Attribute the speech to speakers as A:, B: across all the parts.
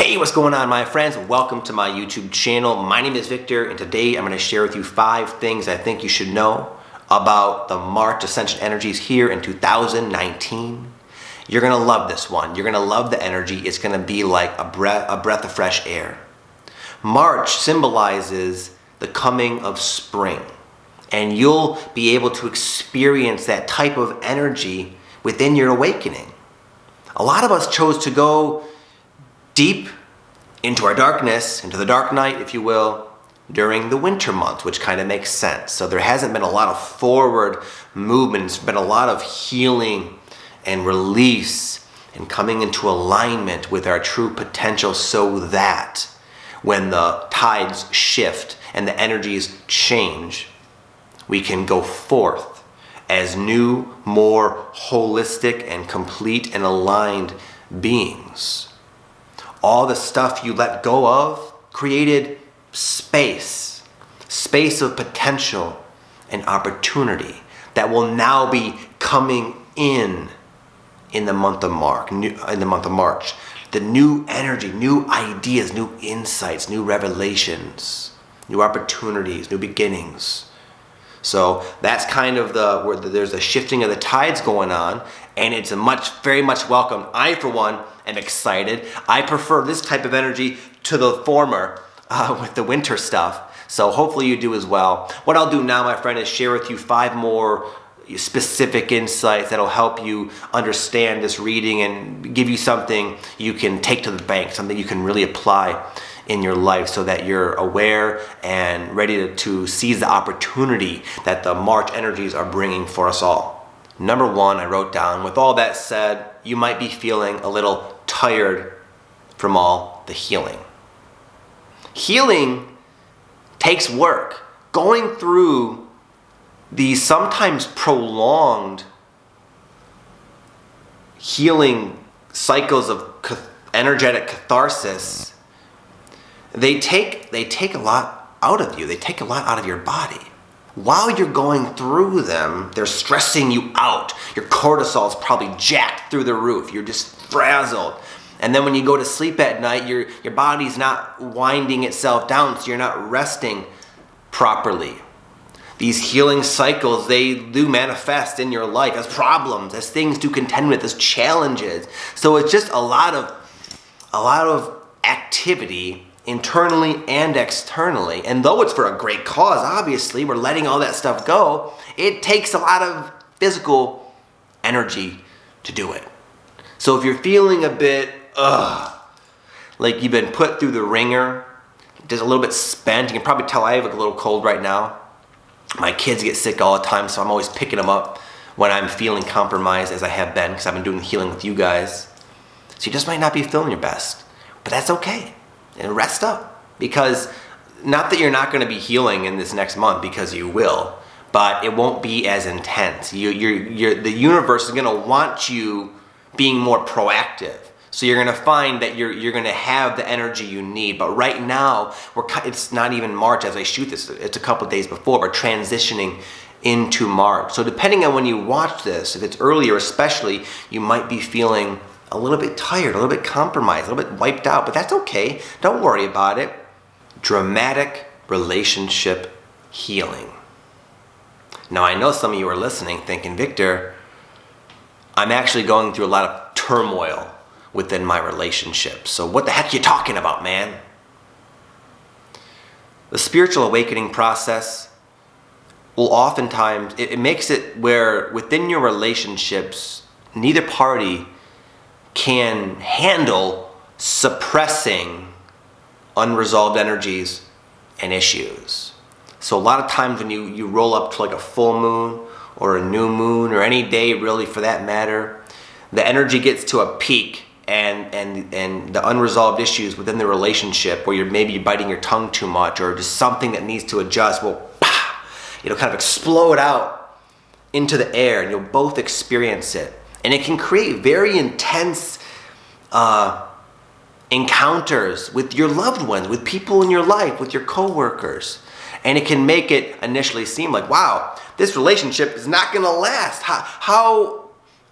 A: Hey, what's going on, my friends? Welcome to my YouTube channel. My name is Victor, and today I'm going to share with you 5 things I think you should know about the March Ascension energies here in 2019. You're going to love this one. You're going to love the energy. It's going to be like a breath of fresh air. March symbolizes the coming of spring, and you'll be able to experience that type of energy within your awakening. A lot of us chose to go deep into our darkness, into the dark night, if you will, during the winter months, which kind of makes sense. So there hasn't been a lot of forward movement. It's been a lot of healing and release and coming into alignment with our true potential so that when the tides shift and the energies change, we can go forth as new, more holistic and complete and aligned beings. All the stuff you let go of created space of potential and opportunity that will now be coming in the month of March. The new energy, new ideas, new insights, new revelations, new opportunities, new beginnings. So that's kind of where there's a shifting of the tides going on, and it's very much welcome. I, for one, am excited. I prefer this type of energy to the former with the winter stuff. So hopefully you do as well. What I'll do now, my friend, is share with you 5 more specific insights that'll help you understand this reading and give you something you can take to the bank, something you can really apply in your life so that you're aware and ready to seize the opportunity that the March energies are bringing for us all. Number 1, I wrote down, with all that said, you might be feeling a little tired from all the healing. Healing takes work. Going through these sometimes prolonged healing cycles of energetic catharsis, they take a lot out of you. They take a lot out of your body. While you're going through them, they're stressing you out. Your cortisol is probably jacked through the roof. You're just frazzled. And then when you go to sleep at night, your body's not winding itself down, so you're not resting properly. These healing cycles, they do manifest in your life as problems, as things to contend with, as challenges. So it's just a lot of activity internally and externally. And though it's for a great cause, obviously, we're letting all that stuff go, it takes a lot of physical energy to do it. So if you're feeling a bit, like you've been put through the ringer, just a little bit spent, you can probably tell I have a little cold right now. My kids get sick all the time, so I'm always picking them up when I'm feeling compromised, as I have been, because I've been doing the healing with you guys. So you just might not be feeling your best, but that's okay. And rest up, because not that you're not going to be healing in this next month, because you will, but it won't be as intense. The universe is going to want you being more proactive. So you're going to find that you're going to have the energy you need. But right now, it's not even March as I shoot this. It's a couple days before. We're transitioning into March. So depending on when you watch this, if it's earlier especially, you might be feeling a little bit tired, a little bit compromised, a little bit wiped out. But that's okay. Don't worry about it. Dramatic relationship healing. Now, I know some of you are listening thinking, Victor, I'm actually going through a lot of turmoil within my relationship. So what the heck are you talking about, man? The spiritual awakening process will oftentimes, it makes it where within your relationships, neither party can handle suppressing unresolved energies and issues. So a lot of times when you roll up to like a full moon or a new moon or any day really for that matter, the energy gets to a peak and the unresolved issues within the relationship where maybe you're biting your tongue too much or just something that needs to adjust will it'll kind of explode out into the air, and you'll both experience it. And it can create very intense encounters with your loved ones, with people in your life, with your coworkers. And it can make it initially seem like, wow, this relationship is not going to last. How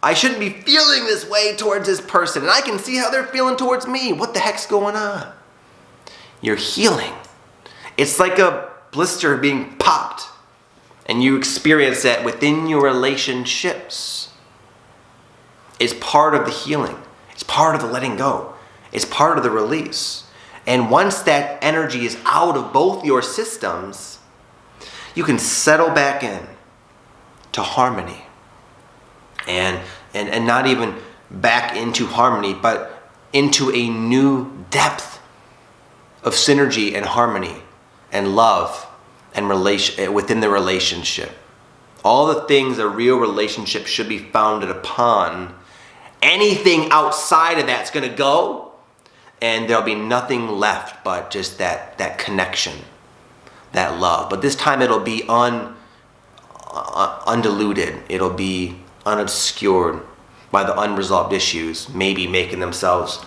A: I shouldn't be feeling this way towards this person, and I can see how they're feeling towards me. What the heck's going on? You're healing. It's like a blister being popped, and you experience that within your relationships. It's part of the healing. It's part of the letting go. It's part of the release. And once that energy is out of both your systems, you can settle back in to harmony. And not even back into harmony, but into a new depth of synergy and harmony and love and within the relationship. All the things a real relationship should be founded upon. Anything outside of that's going to go, and there'll be nothing left but just that connection, that love. But this time it'll be undiluted. It'll be unobscured by the unresolved issues, maybe making themselves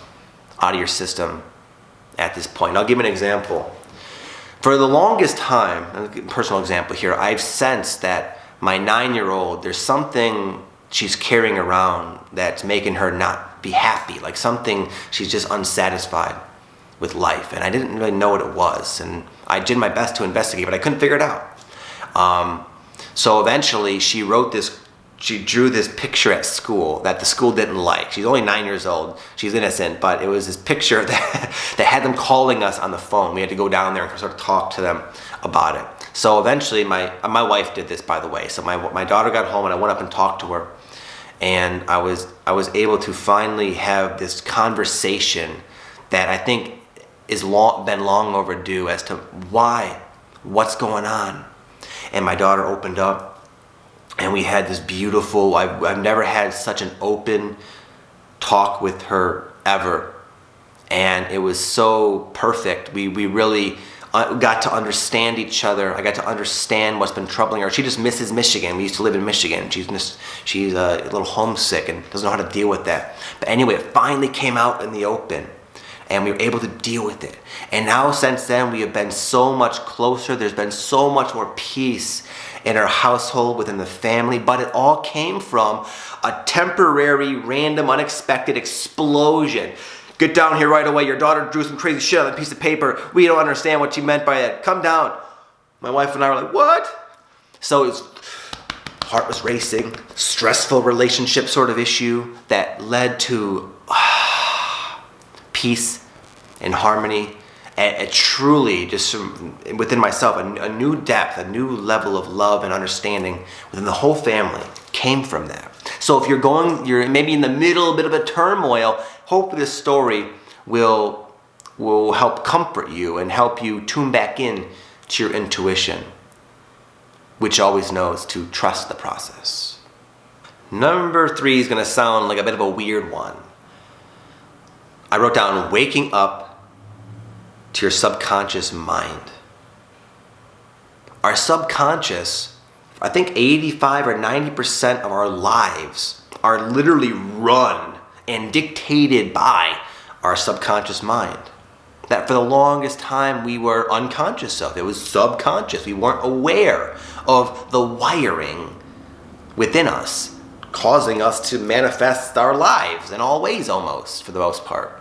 A: out of your system at this point. I'll give an example. For the longest time, a personal example here, I've sensed that my 9-year-old, there's something she's carrying around that's making her not be happy, like something she's just unsatisfied with life. And I didn't really know what it was. And I did my best to investigate, but I couldn't figure it out. So eventually she drew this picture at school that the school didn't like. She's only 9 years old. She's innocent, but it was this picture that had them calling us on the phone. We had to go down there and sort of talk to them about it. So eventually, my wife did this, by the way. So my daughter got home, and I went up and talked to her, and I was able to finally have this conversation that I think is been long overdue as to why, what's going on. And my daughter opened up. And we had this beautiful, I've never had such an open talk with her ever. And it was so perfect. We really got to understand each other. I got to understand what's been troubling her. She just misses Michigan. We used to live in Michigan. She's a little homesick and doesn't know how to deal with that. But anyway, it finally came out in the open. And we were able to deal with it. And now since then, we have been so much closer. There's been so much more peace in our household, within the family, but it all came from a temporary, random, unexpected explosion. Get down here right away. Your daughter drew some crazy shit on a piece of paper. We don't understand what she meant by it. Come down. My wife and I were like, what? So heart was racing, stressful relationship sort of issue that led to peace and harmony. And truly, just within myself, a new depth, a new level of love and understanding within the whole family came from that. So if you're maybe in the middle, a bit of a turmoil, hopefully this story will help comfort you and help you tune back in to your intuition, which always knows to trust the process. Number 3 is going to sound like a bit of a weird one. I wrote down waking up to your subconscious mind. Our subconscious, I think 85 or 90% of our lives are literally run and dictated by our subconscious mind. That for the longest time we were unconscious of. It was subconscious. We weren't aware of the wiring within us, causing us to manifest our lives in all ways almost, for the most part.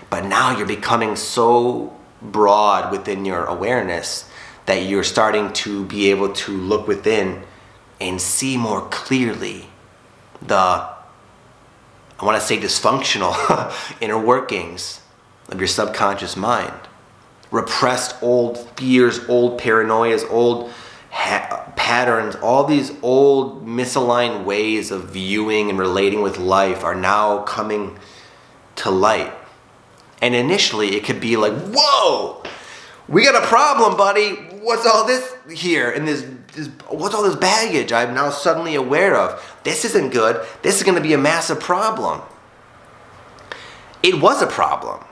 A: But now you're becoming so broad within your awareness that you're starting to be able to look within and see more clearly the, I want to say, dysfunctional inner workings of your subconscious mind. Repressed old fears, old paranoias, old patterns, all these old misaligned ways of viewing and relating with life are now coming to light. And initially it could be like, whoa, we got a problem, buddy. What's all this here? And what's all this baggage I'm now suddenly aware of? This isn't good. This is going to be a massive problem. It was a problem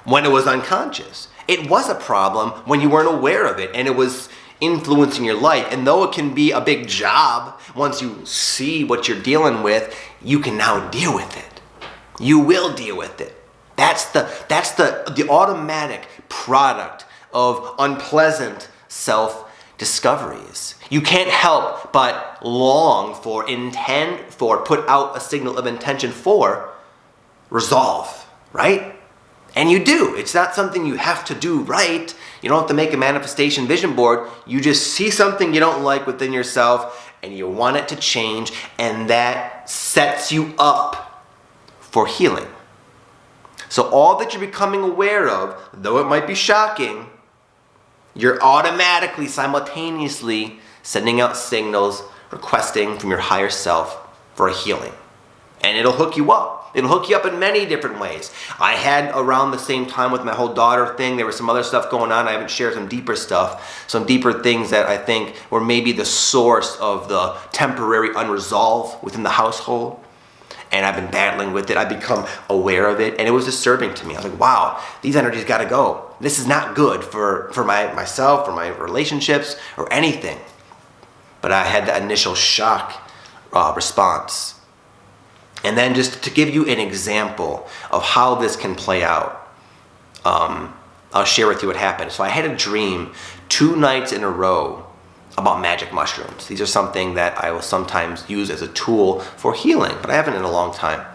A: when it was unconscious. It was a problem when you weren't aware of it and it was influencing your life. And though it can be a big job, once you see what you're dealing with, you can now deal with it. You will deal with it. That's the automatic product of unpleasant self discoveries. You can't help but long for, intend for, put out a signal of intention for resolve, right? And you do. It's not something you have to do right. You don't have to make a manifestation vision board. You just see something you don't like within yourself and you want it to change, and that sets you up for healing. So all that you're becoming aware of, though it might be shocking, you're automatically, simultaneously sending out signals, requesting from your higher self for a healing. And it'll hook you up. It'll hook you up in many different ways. I had around the same time with my whole daughter thing, there was some other stuff going on. I haven't shared some deeper stuff, some deeper things that I think were maybe the source of the temporary unresolved within the household. And I've been battling with it. I've become aware of it, and it was disturbing to me. I was like, wow, these energies got to go. This is not good for myself, for my relationships, or anything. But I had that initial shock response. And then just to give you an example of how this can play out, I'll share with you what happened. So I had a dream 2 nights in a row about magic mushrooms. These are something that I will sometimes use as a tool for healing, but I haven't in a long time.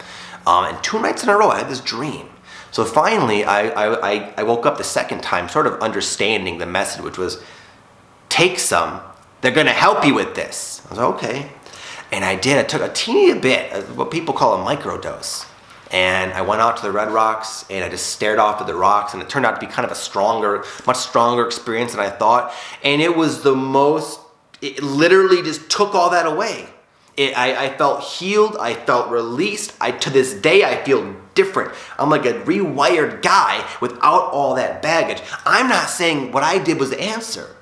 A: And 2 nights in a row, I had this dream. So finally, I woke up the second time, sort of understanding the message, which was, take some. They're going to help you with this. I was like, okay. And I did. I took a teeny bit, what people call a microdose. And I went out to the Red Rocks, and I just stared off at the rocks, and it turned out to be kind of a much stronger experience than I thought. And it was it literally just took all that away. I felt healed, I felt released. To this day, I feel different. I'm like a rewired guy without all that baggage. I'm not saying what I did was the answer.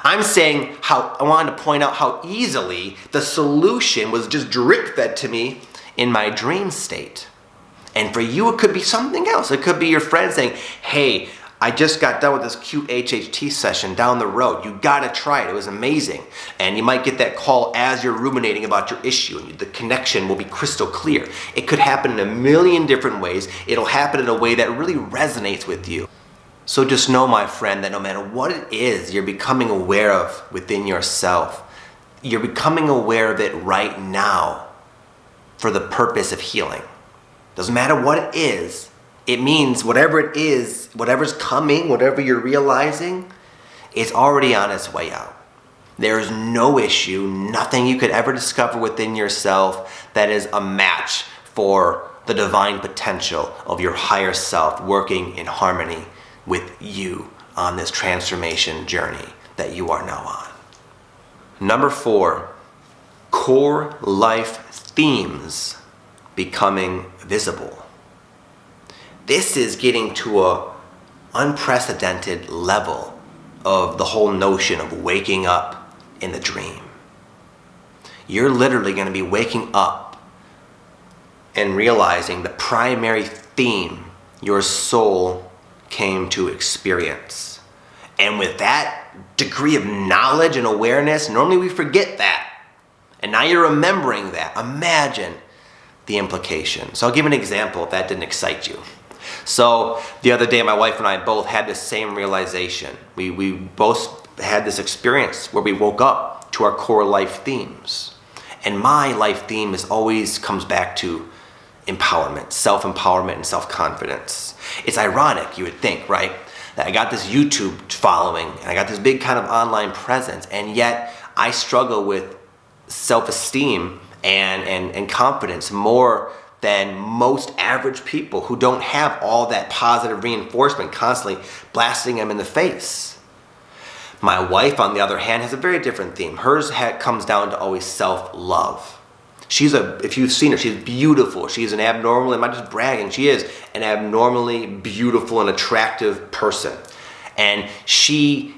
A: I'm saying how I wanted to point out how easily the solution was just drip fed to me in my dream state. And for you, it could be something else. It could be your friend saying, hey, I just got done with this cute HHT session down the road. You gotta try it. It was amazing. And you might get that call as you're ruminating about your issue, and the connection will be crystal clear. It could happen in a million different ways. It'll happen in a way that really resonates with you. So just know, my friend, that no matter what it is you're becoming aware of within yourself, you're becoming aware of it right now for the purpose of healing. Doesn't matter what it is. It means whatever it is, whatever's coming, whatever you're realizing, it's already on its way out. There is no issue, nothing you could ever discover within yourself that is a match for the divine potential of your higher self working in harmony with you on this transformation journey that you are now on. Number 4, core life themes becoming visible. This is getting to an unprecedented level of the whole notion of waking up in the dream. You're literally going to be waking up and realizing the primary theme your soul came to experience. And with that degree of knowledge and awareness, normally we forget that. And now you're remembering that. Imagine the implication. So I'll give an example if that didn't excite you. So the other day, my wife and I both had the same realization. We both had this experience where we woke up to our core life themes. And my life theme always comes back to empowerment, self-empowerment, and self-confidence. It's ironic, you would think, right? That I got this YouTube following, and I got this big kind of online presence, and yet I struggle with self-esteem and confidence more than most average people who don't have all that positive reinforcement constantly blasting them in the face. My wife, on the other hand, has a very different theme. Hers comes down to always self-love. If you've seen her, she's beautiful. She's an abnormally, I'm not just bragging, she is an abnormally beautiful and attractive person. And she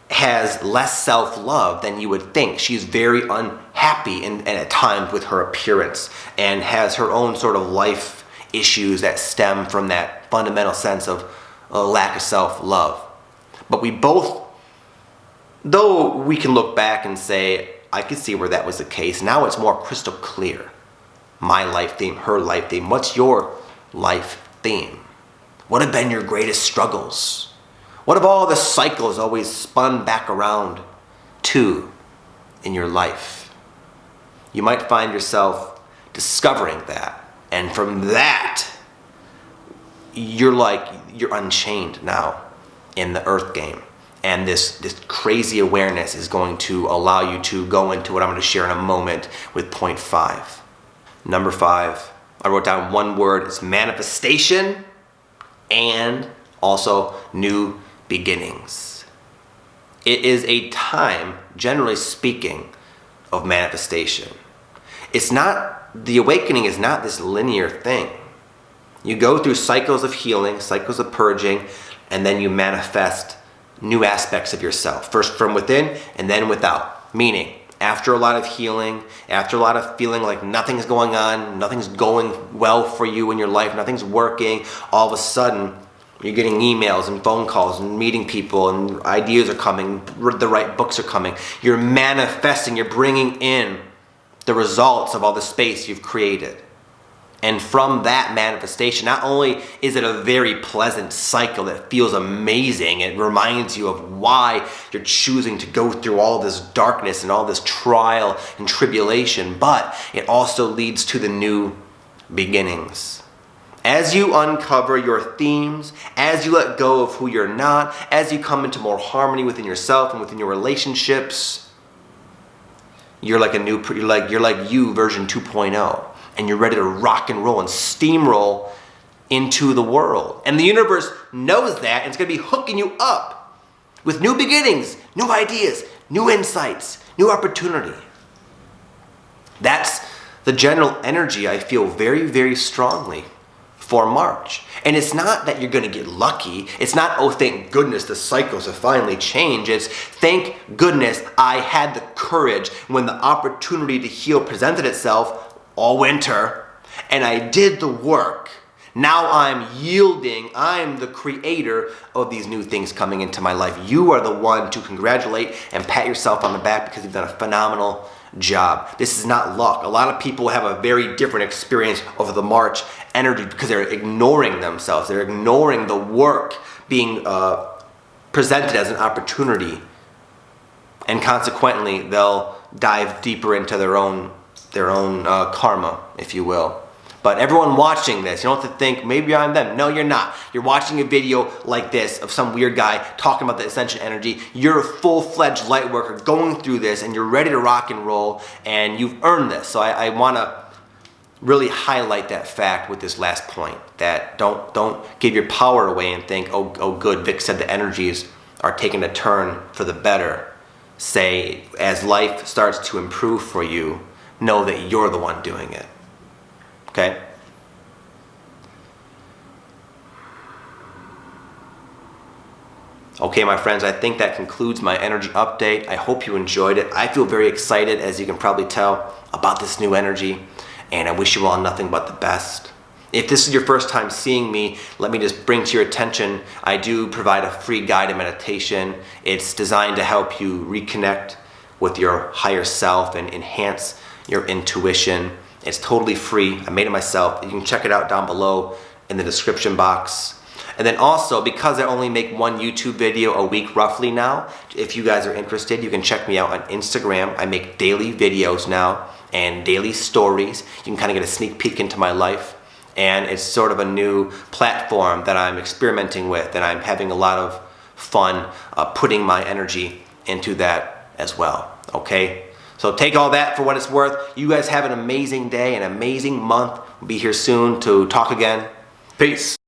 A: has less self-love than you would think. She's very unhappy and at times with her appearance, and has her own sort of life issues that stem from that fundamental sense of a lack of self-love. But we both, though we can look back and say, I could see where that was the case, now it's more crystal clear. My life theme, her life theme. What's your life theme? What have been your greatest struggles? What have all the cycles always spun back around to in your life. You might find yourself discovering that. And from that, you're unchained now in the earth game. And this crazy awareness is going to allow you to go into what I'm going to share in a moment with point 5. Number 5, I wrote down one word. It's manifestation and also new beginnings. It is a time, generally speaking, of manifestation. The awakening is not this linear thing. You go through cycles of healing, cycles of purging, and then you manifest new aspects of yourself, first from within and then without. Meaning, after a lot of healing, after a lot of feeling like nothing's going on, nothing's going well for you in your life, nothing's working, all of a sudden you're getting emails and phone calls and meeting people and ideas are coming, the right books are coming. You're manifesting, you're bringing in the results of all the space you've created. And from that manifestation, not only is it a very pleasant cycle that feels amazing, it reminds you of why you're choosing to go through all this darkness and all this trial and tribulation, but it also leads to the new beginnings. As you uncover your themes, as you let go of who you're not, as you come into more harmony within yourself and within your relationships, you're like you version 2.0. And you're ready to rock and roll and steamroll into the world. And the universe knows that, and it's going to be hooking you up with new beginnings, new ideas, new insights, new opportunity. That's the general energy I feel very, very strongly for March. And it's not that you're going to get lucky. It's not, oh, thank goodness the cycles have finally changed. It's, thank goodness I had the courage when the opportunity to heal presented itself all winter, and I did the work. Now I'm yielding. I'm the creator of these new things coming into my life. You are the one to congratulate and pat yourself on the back because you've done a phenomenal job. This is not luck. A lot of people have a very different experience over the March energy because they're ignoring themselves. They're ignoring the work being presented as an opportunity, and consequently they'll dive deeper into their own karma, if you will. But everyone watching this, you don't have to think, maybe I'm them. No, you're not. You're watching a video like this of some weird guy talking about the Ascension energy. You're a full-fledged light worker going through this, and you're ready to rock and roll, and you've earned this. So I want to really highlight that fact with this last point, that don't give your power away and think, oh good, Vic said the energies are taking a turn for the better. Say, as life starts to improve for you, know that you're the one doing it. Okay? Okay, my friends, I think that concludes my energy update. I hope you enjoyed it. I feel very excited, as you can probably tell, about this new energy, and I wish you all nothing but the best. If this is your first time seeing me, let me just bring to your attention, I do provide a free guided meditation. It's designed to help you reconnect with your higher self and enhance your intuition. It's totally free. I made it myself. You can check it out down below in the description box. And then also, because I only make one YouTube video a week roughly now, if you guys are interested, you can check me out on Instagram. I make daily videos now and daily stories. You can kind of get a sneak peek into my life. And it's sort of a new platform that I'm experimenting with, and I'm having a lot of fun putting my energy into that as well. Okay? So take all that for what it's worth. You guys have an amazing day, an amazing month. We'll be here soon to talk again. Peace.